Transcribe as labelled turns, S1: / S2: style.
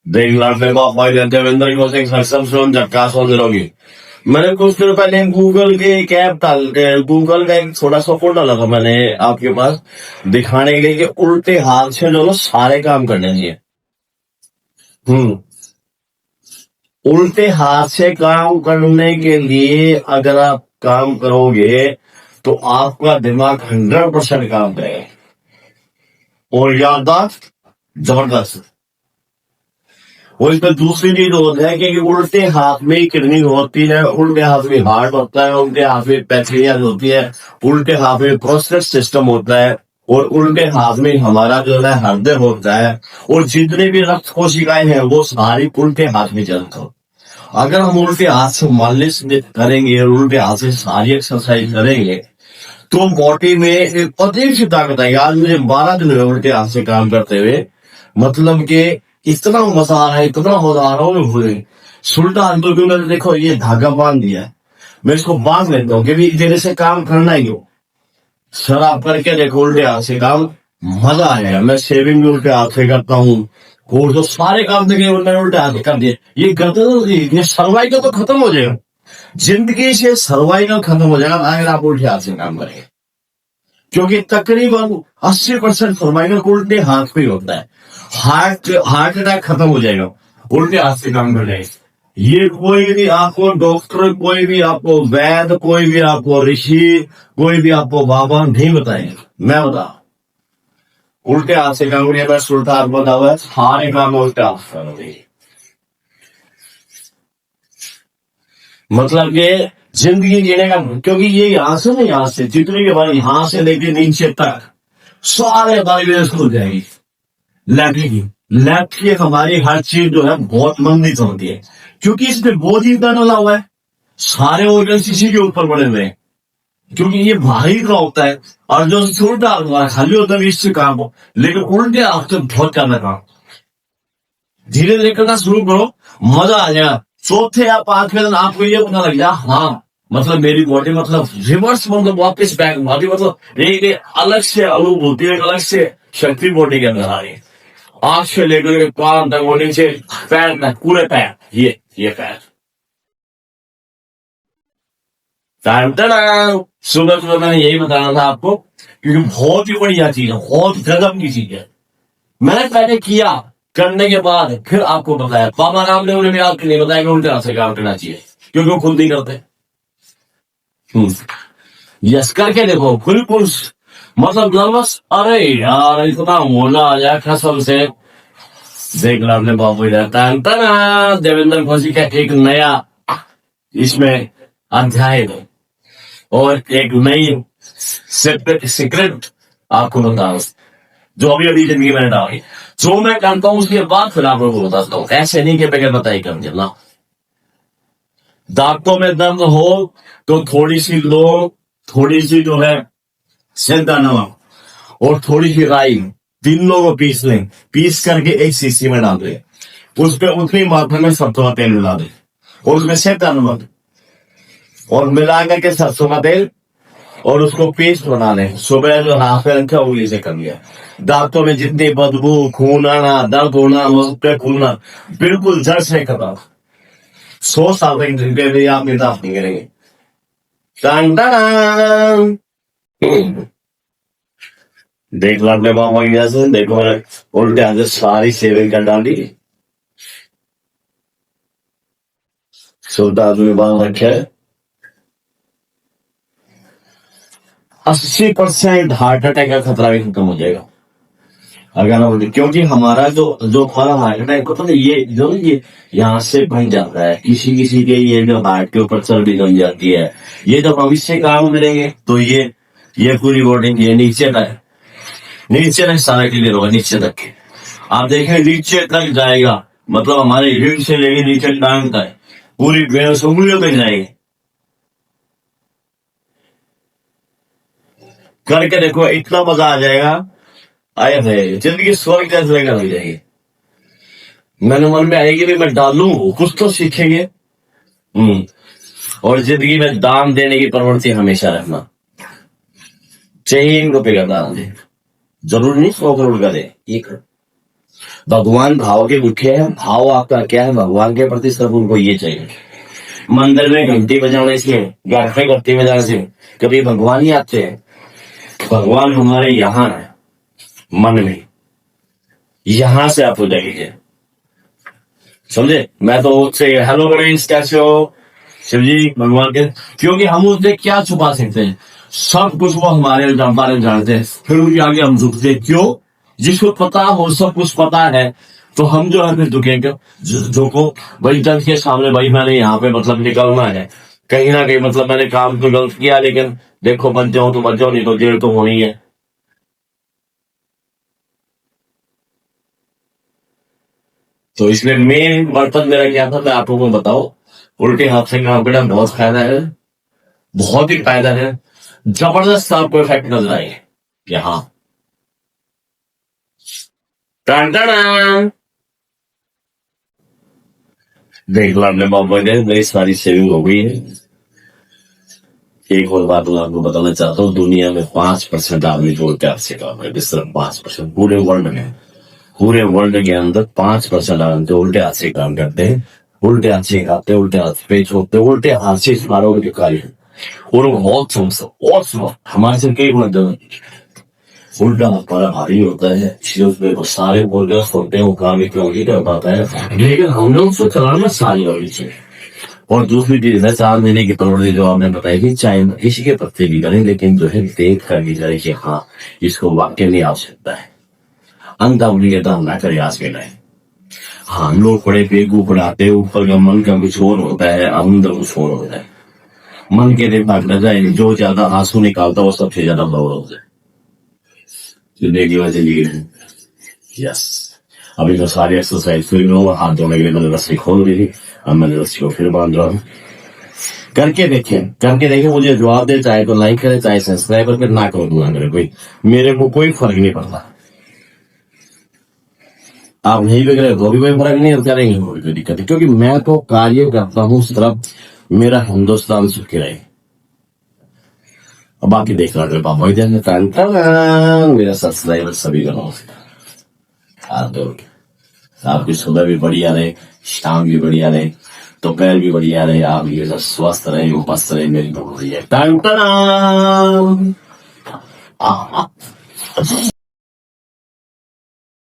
S1: देख लाडले को हमारे देवेंद्र को से सक्षम सोन झटका सोन दिलोगी। मैंने कुछ दिन पहले गूगल के एक ऐप डाल गूगल का एक छोटा सा फोन डाला था मैंने आपके पास दिखाने के लिए कि उल्टे हाथ से जो सारे काम करने चाहिए। हम्म उल्टे हाथ से काम करने के लिए अगर आप काम करोगे तो आपका दिमाग 100% काम करेगा और याददाश्त जबरदस्त। और इसमें दूसरी चीज होती है कि उल्टे हाथ में किडनी होती है, उल्टे हाथ में हार्ट होता है, उल्टे हाथ में पैंक्रियाज होती है, उल्टे हाथ में प्रोस्टेट सिस्टम होता है और उल्टे हाथ में हमारा जो है हृदय होता है और जितने भी रक्त कोशिकाएं हैं वो सारी उल्टे हाथ में चलता है। अगर हम उल्टे हाथ से मालिश करेंगे और उल्टे हाथ से सारी एक्सरसाइज करेंगे तो बॉडी में एक अजीब सी ताकत आएगी। आज मुझे 12 दिन हुए उल्टे हाथ से काम करते हुए, मतलब कि इतना मजा आ रहा है, इतना मजा आ रहा हूँ भूले सुल्टा अंदर क्यों मैंने देखो ये धागा बांध दिया है, मैं इसको बांध लेता हूँ क्योंकि तेरे से काम करना ही हो। सर आप करके देखो उल्टे हाथ से काम, मजा आएगा। मैं सेविंग भी उल्टे हाथ से करता हूँ और जो सारे काम देखे मैंने उल्टे हाथ से कर दिए। ये करते तो ये सर्वाइकल तो खत्म हो जाएगा, जिंदगी से सर्वाइकल खत्म हो जाएगा अगर आप उल्टे हाथ से काम करेंगे, क्योंकि तकरीबन 80% सर्वाइकल उल्टे हाथ पे ही होता है। हार्ट अटैक खत्म हो जाएगा उल्टे हाथ से काम करने। ये कोई भी आपको डॉक्टर, कोई भी आपको वैद्य, कोई भी आपको ऋषि, कोई भी आपको बाबा नहीं बताएगा, मैं बता उल्टे हाथ से काम करिए। मैं उल्टा हाथ बता हुआ है, सारे काम उल्टे हाथ से करोगे। मतलब ये जिंदगी जीने का, क्योंकि ये यहाँ से जितने के बारे यहाँ से लेके नीचे तक सारे बारी खुल जाएगी। लेफ्ट की हमारी हर चीज जो है बहुत मंदित होती है क्योंकि इसमें बोझ ही डाला हुआ है, सारे ऑर्गन इसी के ऊपर बने हुए हैं क्योंकि ये भारी का होता है। और जो उल्टा खाली होता है इससे काम हो, लेकिन उल्टे आपसे बहुत करना काम। धीरे धीरे करना शुरू करो, मजा आ जाएगा। चौथे या 5वें दिन आपको ये पता लग जाए हाँ मतलब मेरी बॉडी मतलब रिवर्स, मतलब वापस बैक बॉडी, मतलब एक अलग से अनुभूति, एक अलग से शक्ति बॉडी के अंदर आ रही है। आंख से लेकर के कान तक, वो नीचे पैर तक, पूरे पैर, ये पैर। सुबह सुबह मैंने यही बताना था आपको क्योंकि बहुत ही बढ़िया चीज है, बहुत गजब की चीज है। मैंने पहले किया, करने के बाद फिर आपको बताया। बाबा रामदेव ने भी आपके नहीं बताया कि उल्टे हाथ से काम करना चाहिए क्योंकि वो खुद नहीं करते। यस करके देखो बिल्कुल, मतलब नर्वस, अरे यार इतना होना आ जाए कसम से। देख लो आपने बाबू देवेंद्र घोषी का एक नया इसमें अध्याय है और एक नई सीक्रेट आपको बताऊं जो अभी अभी जिंदगी में डाली, जो मैं करता हूं उसके बाद फिर आप लोगों को बताता हूँ। ऐसे नहीं कि बगैर बताई कर ना। दांतों में दर्द हो तो थोड़ी सी लो, थोड़ी सी जो है सेंधा नमक और थोड़ी सी राई, तीनों को पीस लें, पीस करके एक शीशी में डाल दें, उस पर उतनी मात्रा में सरसों का तेल मिला दें और उसमें सेंधा नमक और मिला करके सरसों का तेल और उसको पेस्ट बना लें। सुबह जो हाथ में रखा उंगली से कर लिया। दांतों में जितनी बदबू, खून आना, दर्द होना, पे खूना बिल्कुल जड़ से खत्म। 100 साल तक जिंदगी में आप निर्दाफ नहीं करेंगे। देख लो अपने मामा की जैसे, देखो मैंने उल्टे हाथ से सारी सेविंग कर डाली। छोटा आदमी बांध रखे है। 80% हार्ट अटैक का खतरा भी खत्म हो जाएगा अगर हम, क्योंकि हमारा जो हमारा हार्ट अटैक होता है ये यहाँ से बन जाता है। किसी किसी के ये जो हार्ट के ऊपर चर्बी जम जाती है, ये जब हम इससे काम करेंगे तो ये पूरी बॉडी ये नीचे तक सारा क्लियर होगा, नीचे तक आप देखें नीचे तक जाएगा, मतलब हमारे रीढ़ से लेके नीचे टांग तक पूरी उंगलियों तक जाएगी। करके देखो इतना मजा आ जाएगा, आए भाई जिंदगी स्वर्ग जैसे लग जाएगी। मैंने मन में आएगी भी मैं डालू, कुछ तो सीखेंगे। और जिंदगी में दान देने की प्रवृत्ति हमेशा रखना चाहिए। इनको पे दान दे, जरूर नहीं 100 करोड़ का दे, 1 करोड़ भगवान भाव के भूखे हैं। भाव आपका क्या है भगवान के प्रति, सिर्फ उनको ये चाहिए। मंदिर में घंटी बजाने से, घर पे घंटी बजाने से कभी भगवान ही आते हैं? भगवान हमारे यहाँ है, मन में। यहां से आप हो जाइए, समझे? मैं तो उससे हेलो फ्रेंड्स कैसे हो, शिव जी भगवान के, क्योंकि हम उससे क्या छुपा सकते हैं? सब कुछ वो हमारे बारे में जानते हैं, फिर उनके आगे हम झुकते हैं। क्यों? जिसको पता हो, सब कुछ पता है, तो हम जो है फिर झुकेंगे। झुको भाई जज के सामने, भाई मैंने यहाँ पे मतलब निकलना है, कहीं ना कहीं मतलब मैंने काम तो गलत किया, लेकिन देखो बच जाओ तो बच जाओ, नहीं तो जेल तो होनी है। तो इसलिए मेन पर्पज मेरा क्या था, मैं आप लोगों को बताओ। उल्टे हाथ से काम करना बहुत फायदा है, बहुत ही फायदा है। जबरदस्त आपको इफेक्ट नजर आएंगे यहाँ। टन टन। देख लो आपने बाबा ने, मेरी सारी सेविंग हो गई है। एक और बात मैं आपको बताना चाहता हूँ, दुनिया में 5% आदमी जो उल्टे हाथ से काम करते, सिर्फ 5%, पूरे वर्ल्ड में। पूरे वर्ल्ड के अंदर 5% आदमी जो उल्टे हाथ से काम करते हैं, उल्टे हाथ से खाते, उल्टे हाथ पे छोड़ते, उल्टे हाथ से सारों के कार्य। और वो बहुत समझो हमारे से कई गुना ज्यादा उल्टा हाथ हमारा भारी होता है, इसलिए उसमें वो सारे बोलते होते हैं, वो काम क्यों नहीं कर पाता है, लेकिन हमने उसको चलाना सारी होनी चाहिए। और दूसरी चीज है, 4 महीने की प्रवृत्ति जो आपने बताई कि चाहे किसी के पत्ते भी करें, लेकिन जो है देख कर भी करें कि हाँ इसको वाक्य नहीं आ सकता है। अंधा उंगली के दाम ना करे आज के टाइम। हाँ लोग बड़े बेवकूफ बनाते, ऊपर का मन का कुछ और होता है, अंदर कुछ और होता है। मन के दिमाग न जाए, जो ज्यादा आंसू निकालता है वो सबसे ज्यादा बड़ा होता है। जिंदगी की वजह लिए यस। अभी तो सारी एक्सरसाइज फिर हाथ धोने के लिए मैंने रस्सी खोल दी थी, अब मैंने रस्सी को फिर बांध रहा हूँ। करके देखें, मुझे जवाब दे, चाहे तो लाइक करे, चाहे सब्सक्राइब करके ना करो, ना करे, कोई मेरे को कोई फर्क नहीं पड़ता। आप नहीं भी करें तो भी कोई फर्क नहीं, करेंगे कोई दिक्कत नहीं, क्योंकि मैं तो कार्य करता हूँ सिर्फ मेरा हिंदुस्तान सुखी रहे। अब बाकी देखना अगर पापा मेरा सब्सक्राइबर सभी का नमस्कार। आपकी सुबह भी बढ़िया रहे, शाम भी बढ़िया रहे, दोपहर भी बढ़िया रहे, आप ये सब स्वस्थ रहे, मस्त रहे, मेरी तो बढ़िया।